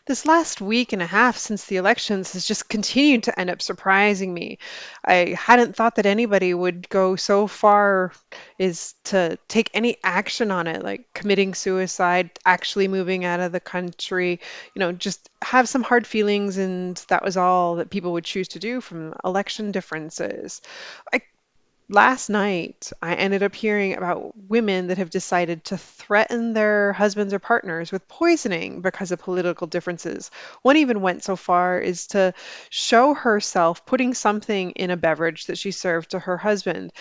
This last week and a half since the elections has just continued to end up surprising me. I hadn't thought that anybody would go so far as to take any action on it, like committing suicide, actually moving out of the country, just have some hard feelings, and that was all that people would choose to do from election differences. I Last night, I ended up hearing about women that have decided to threaten their husbands or partners with poisoning because of political differences. One even went so far as to show herself putting something in a beverage that she served to her husband.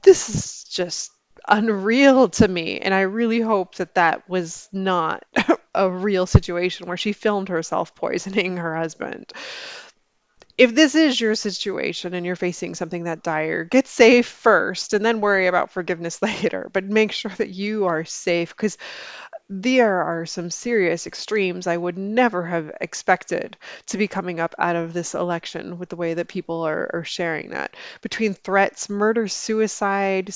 This is just unreal to me, and I really hope that that was not a real situation where she filmed herself poisoning her husband. If this is your situation and you're facing something that dire, get safe first and then worry about forgiveness later. But make sure that you are safe because there are some serious extremes I would never have expected to be coming up out of this election with the way that people are sharing that. Between threats, murder, suicide,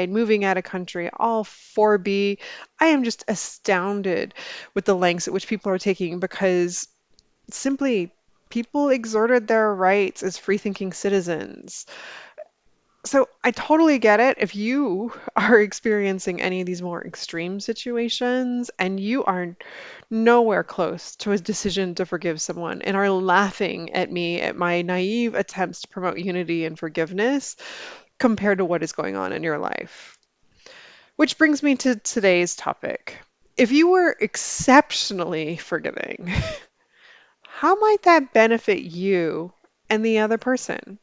moving out of country, all 4B, I am just astounded with the lengths at which people are taking because simply people exerted their rights as free thinking citizens. So I totally get it if you are experiencing any of these more extreme situations and you are nowhere close to a decision to forgive someone and are laughing at me at my naive attempts to promote unity and forgiveness compared to what is going on in your life. Which brings me to today's topic. If you were exceptionally forgiving, how might that benefit you and the other person?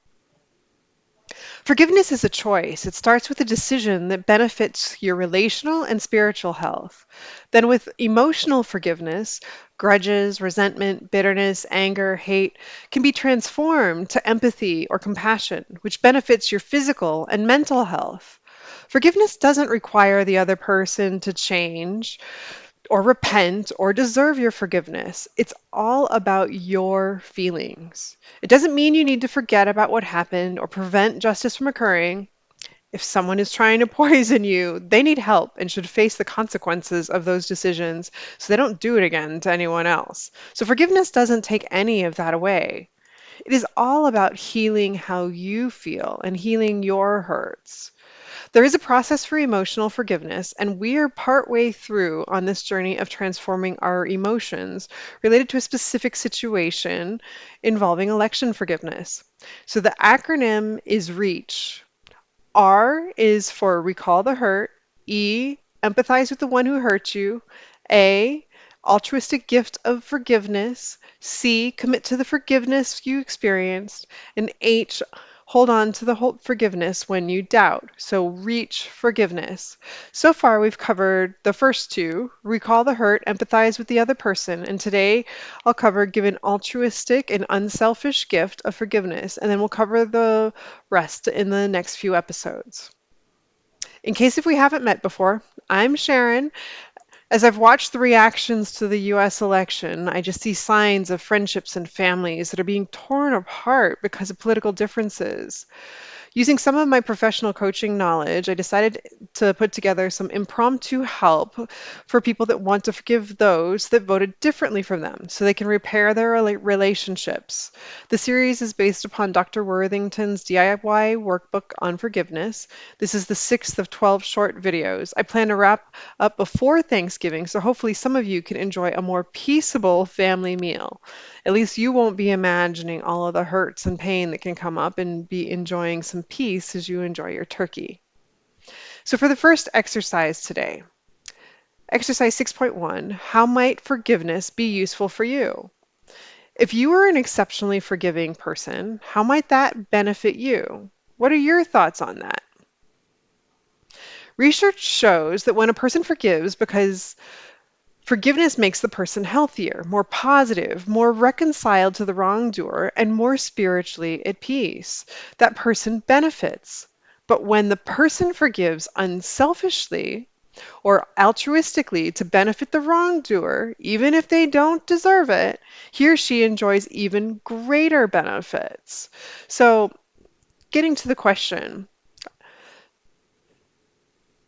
Forgiveness is a choice. It starts with a decision that benefits your relational and spiritual health. Then, with emotional forgiveness, grudges, resentment, bitterness, anger, hate can be transformed to empathy or compassion, which benefits your physical and mental health. Forgiveness doesn't require the other person to change or repent or deserve your forgiveness. It's all about your feelings. It doesn't mean you need to forget about what happened or prevent justice from occurring. If someone is trying to poison you, they need help and should face the consequences of those decisions so they don't do it again to anyone else. So forgiveness doesn't take any of that away. It is all about healing how you feel and healing your hurts. There is a process for emotional forgiveness, and we are partway through on this journey of transforming our emotions related to a specific situation involving election forgiveness. So the acronym is REACH. R is for recall the hurt, E, empathize with the one who hurt you, A, altruistic gift of forgiveness, C, commit to the forgiveness you experienced, and H, hold on to the forgiveness when you doubt. So reach forgiveness. So far, we've covered the first two, recall the hurt, empathize with the other person, and today I'll cover give an altruistic and unselfish gift of forgiveness, and then we'll cover the rest in the next few episodes. In case if we haven't met before, I'm Sharon. As I've watched the reactions to the US election, I just see signs of friendships and families that are being torn apart because of political differences. Using some of my professional coaching knowledge, I decided to put together some impromptu help for people that want to forgive those that voted differently from them so they can repair their relationships. The series is based upon Dr. Worthington's DIY workbook on forgiveness. This is the sixth of 12 short videos. I plan to wrap up before Thanksgiving, so hopefully some of you can enjoy a more peaceable family meal. At least you won't be imagining all of the hurts and pain that can come up and be enjoying some peace as you enjoy your turkey. So, for the first exercise today, exercise 6.1, how might forgiveness be useful for you? If you were an exceptionally forgiving person, how might that benefit you? What are your thoughts on that? Research shows that when a person forgives because forgiveness makes the person healthier, more positive, more reconciled to the wrongdoer, and more spiritually at peace. That person benefits. But when the person forgives unselfishly or altruistically to benefit the wrongdoer, even if they don't deserve it, he or she enjoys even greater benefits. So, getting to the question,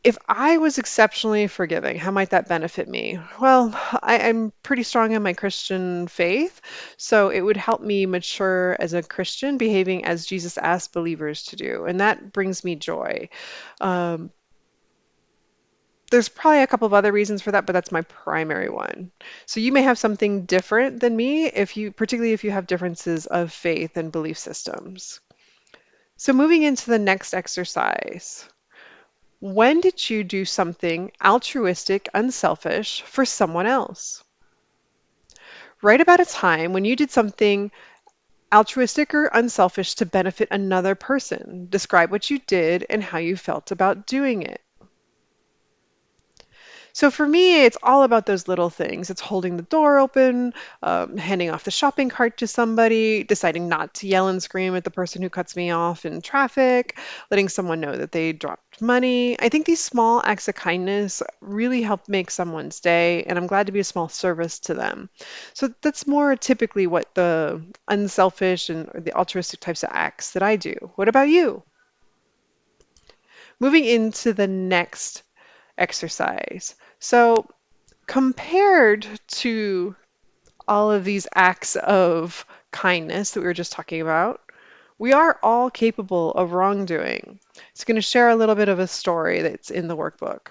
If I was exceptionally forgiving, how might that benefit me? Well, I'm pretty strong in my Christian faith, so it would help me mature as a Christian, behaving as Jesus asked believers to do, and that brings me joy. Um, there's probably a couple of other reasons for that, but that's my primary one. So you may have something different than me if you, particularly if you have differences of faith and belief systems. So moving into the next exercise. When did you do something altruistic, unselfish for someone else? Write about a time when you did something altruistic or unselfish to benefit another person. Describe what you did and how you felt about doing it. So for me, it's all about those little things. It's holding the door open, handing off the shopping cart to somebody, deciding not to yell and scream at the person who cuts me off in traffic, letting someone know that they dropped money. I think these small acts of kindness really help make someone's day, and I'm glad to be a small service to them. So that's more typically what the unselfish and or the altruistic types of acts that I do. What about you? Moving into the next exercise. So compared to all of these acts of kindness that we were just talking about, we are all capable of wrongdoing. It's going to share a little bit of a story that's in the workbook.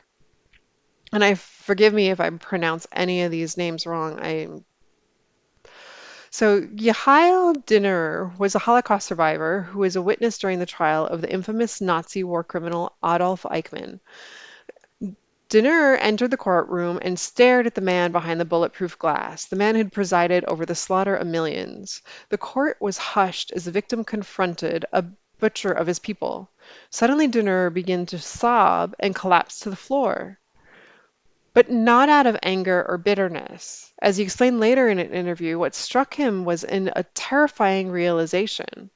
And I forgive me if I pronounce any of these names wrong. So Yehiel Dinner was a Holocaust survivor who was a witness during the trial of the infamous Nazi war criminal Adolf Eichmann. Dinner entered the courtroom and stared at the man behind the bulletproof glass, the man who'd presided over the slaughter of millions. The court was hushed as the victim confronted a butcher of his people. Suddenly, Dinner began to sob and collapsed to the floor, but not out of anger or bitterness. As he explained later in an interview, what struck him was a terrifying realization.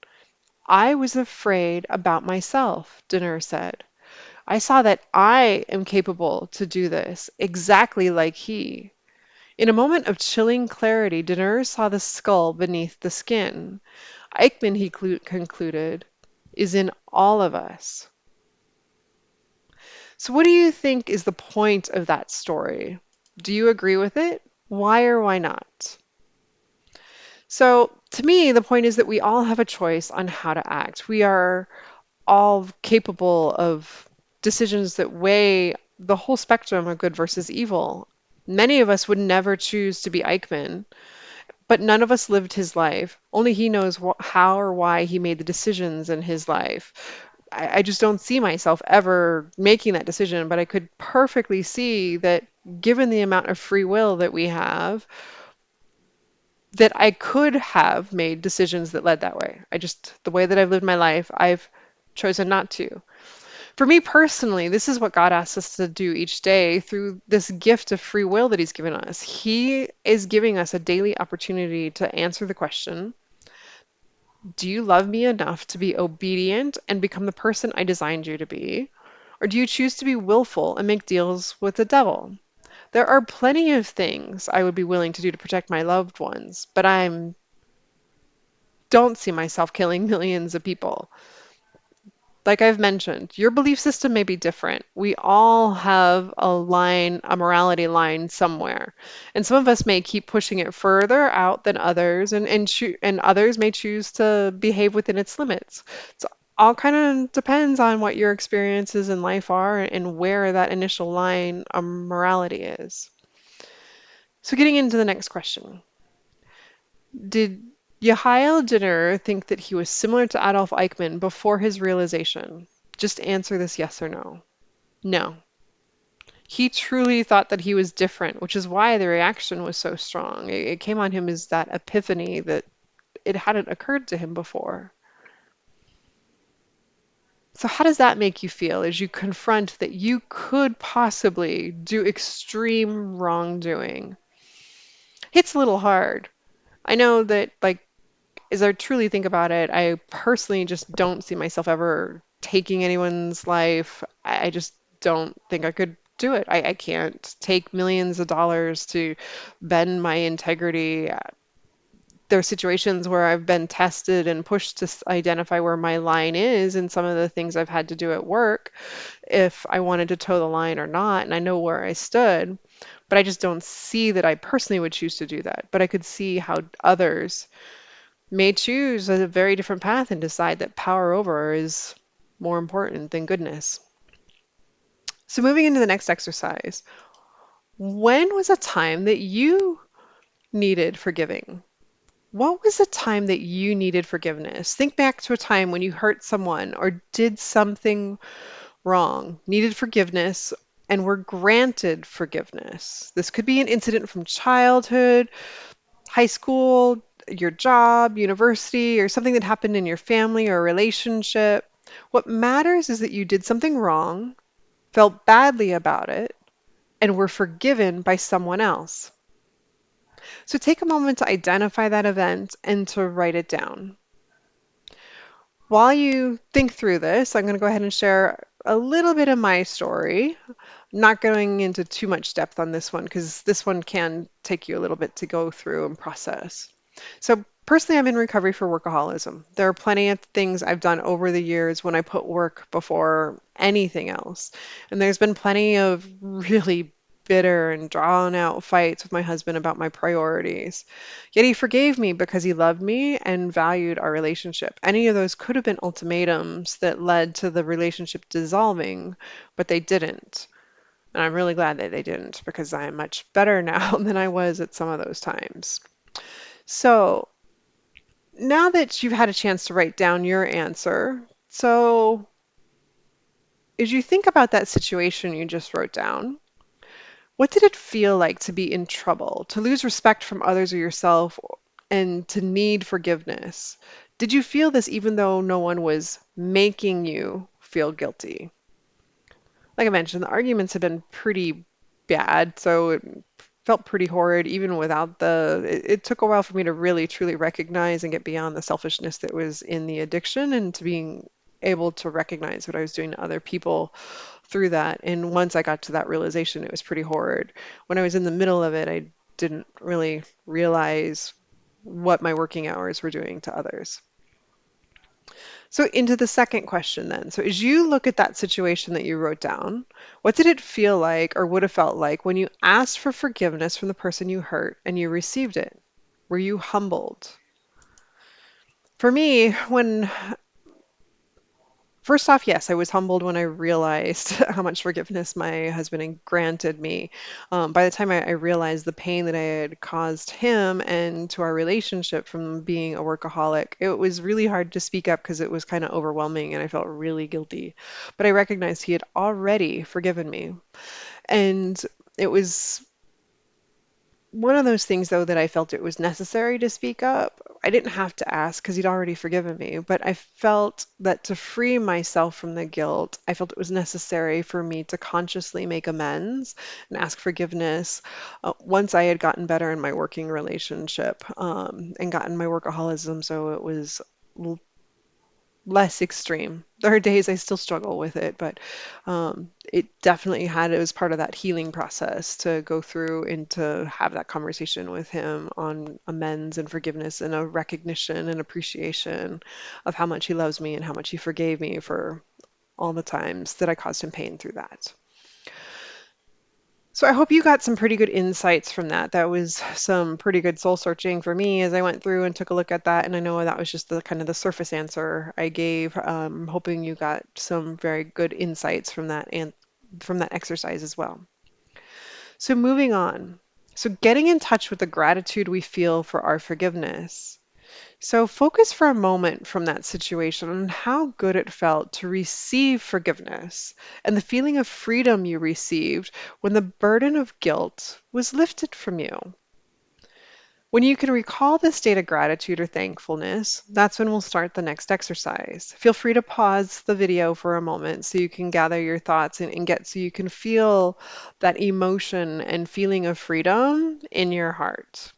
I was afraid about myself, Dinner said. I saw that I am capable to do this, exactly like he. In a moment of chilling clarity, Denner saw the skull beneath the skin. Eichmann, he concluded, is in all of us. So, what do you think is the point of that story? Do you agree with it? Why or why not? So, to me, the point is that we all have a choice on how to act. We are all capable of decisions that weigh the whole spectrum of good versus evil. Many of us would never choose to be Eichmann, but none of us lived his life. Only he knows how or why he made the decisions in his life. I just don't see myself ever making that decision, but I could perfectly see that given the amount of free will that we have, that I could have made decisions that led that way. The way that I've lived my life, I've chosen not to. For me personally, this is what God asks us to do each day through this gift of free will that He's given us. He is giving us a daily opportunity to answer the question, do you love me enough to be obedient and become the person I designed you to be? Or do you choose to be willful and make deals with the devil? There are plenty of things I would be willing to do to protect my loved ones, but I don't see myself killing millions of people. Like I've mentioned, your belief system may be different. We all have a line, a morality line somewhere. And some of us may keep pushing it further out than others, and others may choose to behave within its limits. So all kind of depends on what your experiences in life are and where that initial line of morality is. So getting into the next question. Did Yehiel Dinner think that he was similar to Adolf Eichmann before his realization? Just answer this yes or no. No. He truly thought that he was different, which is why the reaction was so strong. It came on him as that epiphany that it hadn't occurred to him before. So, how does that make you feel as you confront that you could possibly do extreme wrongdoing? Hits a little hard. I know that, like, as I truly think about it, I personally just don't see myself ever taking anyone's life. I just don't think I could do it. I can't take millions of dollars to bend my integrity There are situations where I've been tested and pushed to identify where my line is and some of the things I've had to do at work if I wanted to toe the line or not, and I know where I stood, but I just don't see that I personally would choose to do that. But I could see how others may choose a very different path and decide that power over is more important than goodness. So, moving into the next exercise, when was a time that you needed forgiving? What was a time that you needed forgiveness? Think back to a time when you hurt someone or did something wrong, needed forgiveness, and were granted forgiveness. This could be an incident from childhood, high school, your job, university, or something that happened in your family or relationship. What matters is that you did something wrong, felt badly about it, and were forgiven by someone else. So take a moment to identify that event and to write it down. While you think through this, I'm going to go ahead and share a little bit of my story. Not going into too much depth on this one because this one can take you a little bit to go through and process. So, personally, I'm in recovery for workaholism. There are plenty of things I've done over the years when I put work before anything else. And there's been plenty of really bitter and drawn out fights with my husband about my priorities. Yet he forgave me because he loved me and valued our relationship. Any of those could have been ultimatums that led to the relationship dissolving, but they didn't. And I'm really glad that they didn't because I am much better now than I was at some of those times. So now that you've had a chance to write down your answer, so as you think about that situation you just wrote down, what did it feel like to be in trouble, to lose respect from others or yourself, and to need forgiveness? Did you feel this even though no one was making you feel guilty? Like I mentioned, the arguments have been pretty bad, so it felt pretty horrid even without it took a while for me to really truly recognize and get beyond the selfishness that was in the addiction and to being able to recognize what I was doing to other people through that. And once I got to that realization, it was pretty horrid. When I was in the middle of it, I didn't really realize what my working hours were doing to others. So, into the second question then. So, as you look at that situation that you wrote down, what did it feel like or would have felt like when you asked for forgiveness from the person you hurt and you received it? Were you humbled? For me, when first off, yes, I was humbled when I realized how much forgiveness my husband had granted me. By the time I realized the pain that I had caused him and to our relationship from being a workaholic, it was really hard to speak up because it was kind of overwhelming and I felt really guilty. But I recognized he had already forgiven me. And it was one of those things, though, that I felt it was necessary to speak up. I didn't have to ask because he'd already forgiven me, but I felt that to free myself from the guilt, I felt it was necessary for me to consciously make amends and ask forgiveness once I had gotten better in my working relationship and gotten my workaholism, so it was less extreme. There are days I still struggle with it, but it definitely it was part of that healing process to go through and to have that conversation with him on amends and forgiveness and a recognition and appreciation of how much he loves me and how much he forgave me for all the times that I caused him pain through that. So I hope you got some pretty good insights from that. That was some pretty good soul searching for me as I went through and took a look at that. And I know that was just the kind of the surface answer I gave. Hoping you got some very good insights from that and from that exercise as well. So moving on. So getting in touch with the gratitude we feel for our forgiveness. So focus for a moment from that situation on how good it felt to receive forgiveness and the feeling of freedom you received when the burden of guilt was lifted from you. When you can recall this state of gratitude or thankfulness, that's when we'll start the next exercise. Feel free to pause the video for a moment so you can gather your thoughts and get so you can feel that emotion and feeling of freedom in your heart.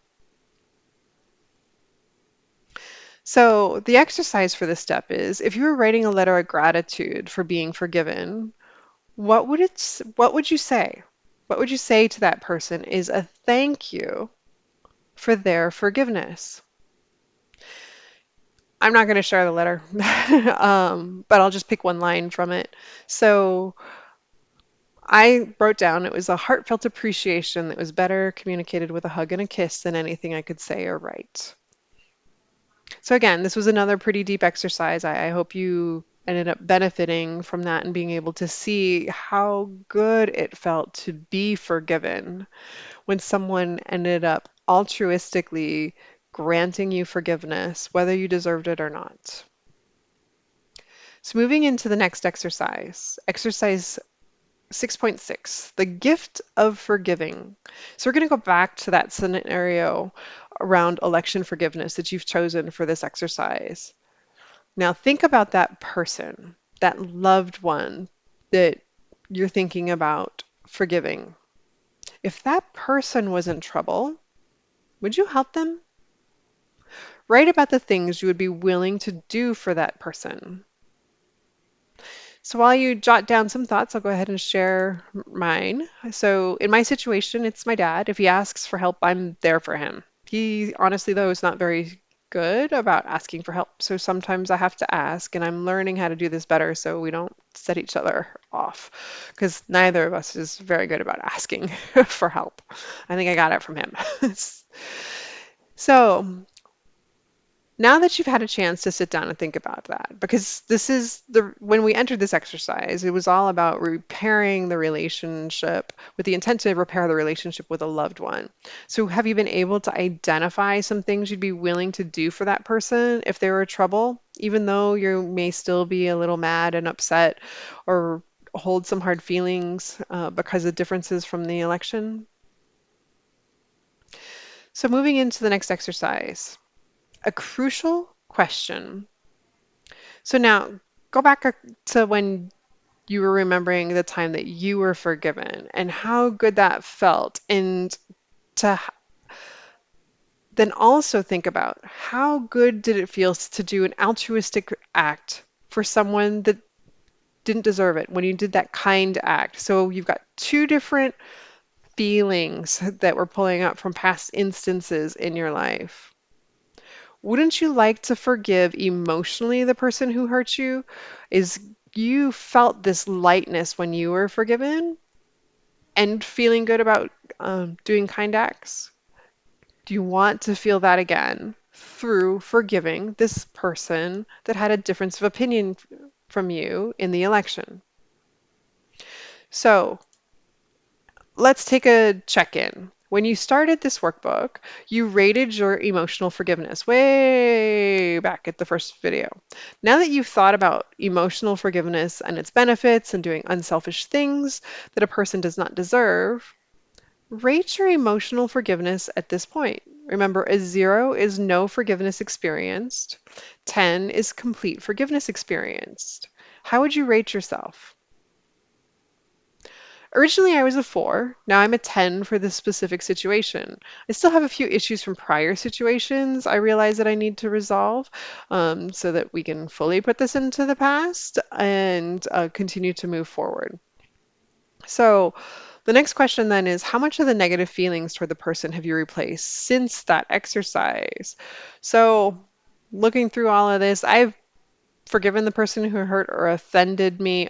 So, the exercise for this step is if you were writing a letter of gratitude for being forgiven, what would you say? What would you say to that person is a thank you for their forgiveness? I'm not going to share the letter, but I'll just pick one line from it. So I wrote down it was a heartfelt appreciation that was better communicated with a hug and a kiss than anything I could say or write. So again, this was another pretty deep exercise. I hope you ended up benefiting from that and being able to see how good it felt to be forgiven when someone ended up altruistically granting you forgiveness, whether you deserved it or not. So moving into the next exercise, exercise 6.6, the gift of forgiving. So we're going to go back to that scenario around election forgiveness that you've chosen for this exercise. Now think about that person, that loved one that you're thinking about forgiving. If that person was in trouble, would you help them? Write about the things you would be willing to do for that person. So while you jot down some thoughts, I'll go ahead and share mine. So in my situation, it's my dad. If he asks for help, I'm there for him. He honestly, though, is not very good about asking for help. So sometimes I have to ask, and I'm learning how to do this better so we don't set each other off because neither of us is very good about asking for help. I think I got it from him. So now that you've had a chance to sit down and think about that, because this is the when we entered this exercise, it was all about repairing the relationship with the intent to repair the relationship with a loved one. So have you been able to identify some things you'd be willing to do for that person if they were in trouble, even though you may still be a little mad and upset or hold some hard feelings because of differences from the election? So moving into the next exercise, a crucial question. So now go back to when you were remembering the time that you were forgiven and how good that felt. And to then also think about how good did it feel to do an altruistic act for someone that didn't deserve it when you did that kind act. So you've got two different feelings that were pulling up from past instances in your life. Wouldn't you like to forgive emotionally the person who hurt you? Is you felt this lightness when you were forgiven and feeling good about doing kind acts? Do you want to feel that again through forgiving this person that had a difference of opinion from you in the election? So let's take a check-in. When you started this workbook, you rated your emotional forgiveness way back at the first video. Now that you've thought about emotional forgiveness and its benefits and doing unselfish things that a person does not deserve, rate your emotional forgiveness at this point. Remember, a 0 is no forgiveness experienced, 10 is complete forgiveness experienced. How would you rate yourself? Originally, I was a 4. Now I'm a 10 for this specific situation. I still have a few issues from prior situations I realize that I need to resolve so that we can fully put this into the past and continue to move forward. So the next question then is how much of the negative feelings toward the person have you replaced since that exercise? So looking through all of this, I've forgiven the person who hurt or offended me.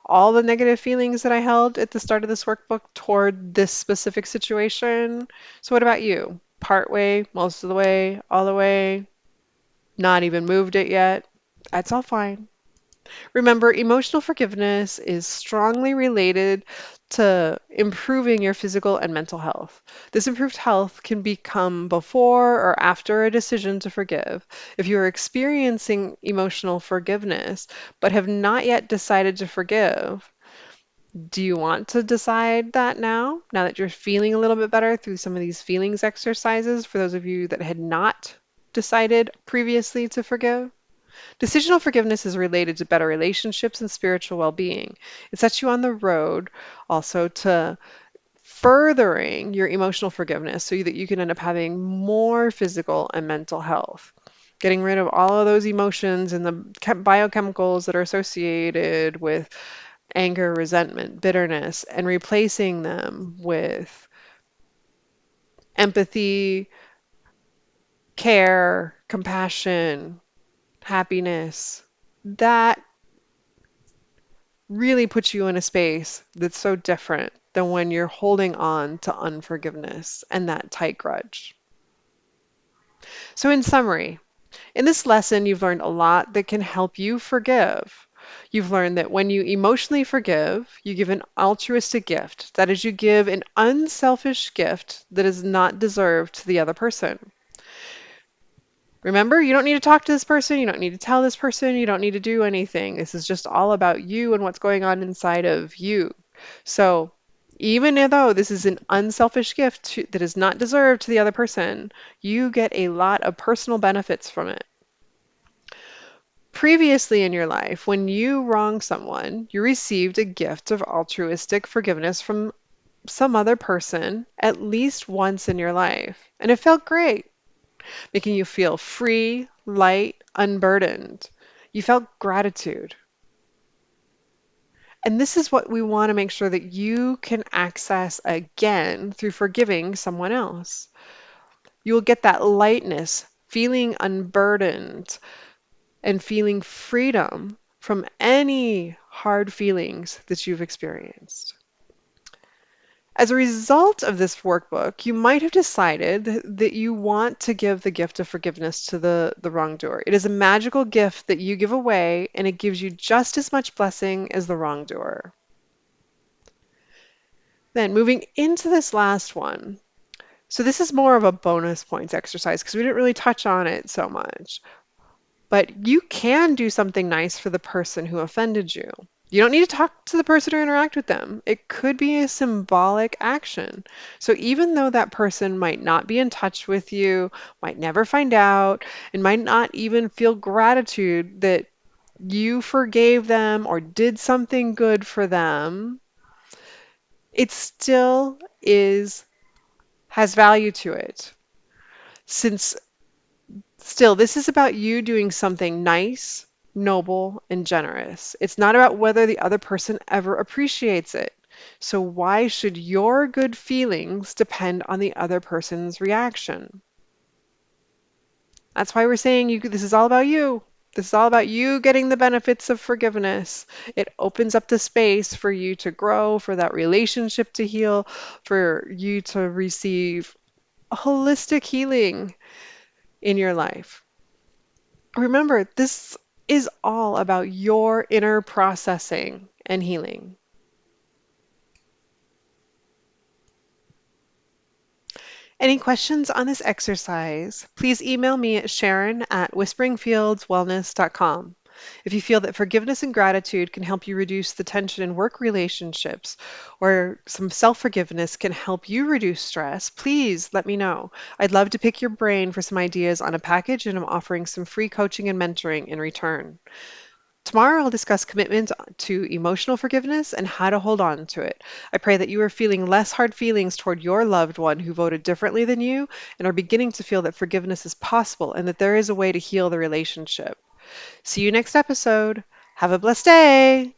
All the negative feelings that I held at the start of this workbook toward this specific situation. So what about you? Part way, most of the way, all the way, not even moved it yet? That's all fine. Remember, emotional forgiveness is strongly related to improving your physical and mental health. This improved health can become before or after a decision to forgive. If you are experiencing emotional forgiveness but have not yet decided to forgive, do you want to decide that now? Now that you're feeling a little bit better through some of these feelings exercises, for those of you that had not decided previously to forgive? Decisional forgiveness is related to better relationships and spiritual well being. It sets you on the road also to furthering your emotional forgiveness so that you can end up having more physical and mental health. Getting rid of all of those emotions and the biochemicals that are associated with anger, resentment, bitterness, and replacing them with empathy, care, compassion, happiness, that really puts you in a space that's so different than when you're holding on to unforgiveness and that tight grudge. So, in summary, in this lesson, you've learned a lot that can help you forgive. You've learned that when you emotionally forgive, you give an altruistic gift. That is, you give an unselfish gift that is not deserved to the other person. Remember, you don't need to talk to this person, you don't need to tell this person, you don't need to do anything. This is just all about you and what's going on inside of you. So, even though this is an unselfish gift that is not deserved to the other person, you get a lot of personal benefits from it. Previously in your life, when you wronged someone, you received a gift of altruistic forgiveness from some other person at least once in your life, and it felt great, making you feel free, light, unburdened. You felt gratitude. And this is what we want to make sure that you can access again through forgiving someone else. You'll get that lightness, feeling unburdened, and feeling freedom from any hard feelings that you've experienced. As a result of this workbook, you might have decided that you want to give the gift of forgiveness to the wrongdoer. It is a magical gift that you give away, and it gives you just as much blessing as the wrongdoer. Then, moving into this last one. So, this is more of a bonus points exercise because we didn't really touch on it so much. But you can do something nice for the person who offended you. You don't need to talk to the person or interact with them. It could be a symbolic action. So even though that person might not be in touch with you, might never find out, and might not even feel gratitude that you forgave them or did something good for them, it still has value to it. Since Still, this is about you doing something nice, noble, and generous. It's not about whether the other person ever appreciates it. So why should your good feelings depend on the other person's reaction? That's why we're saying this is all about you. This is all about you getting the benefits of forgiveness. It opens up the space for you to grow, for that relationship to heal, for you to receive holistic healing in your life. Remember, this is all about your inner processing and healing. Any questions on this exercise, please email me at sharon@whisperingfieldswellness.com. If you feel that forgiveness and gratitude can help you reduce the tension in work relationships, or some self-forgiveness can help you reduce stress, please let me know. I'd love to pick your brain for some ideas on a package, and I'm offering some free coaching and mentoring in return. Tomorrow, I'll discuss commitment to emotional forgiveness and how to hold on to it. I pray that you are feeling less hard feelings toward your loved one who voted differently than you and are beginning to feel that forgiveness is possible and that there is a way to heal the relationship. See you next episode. Have a blessed day.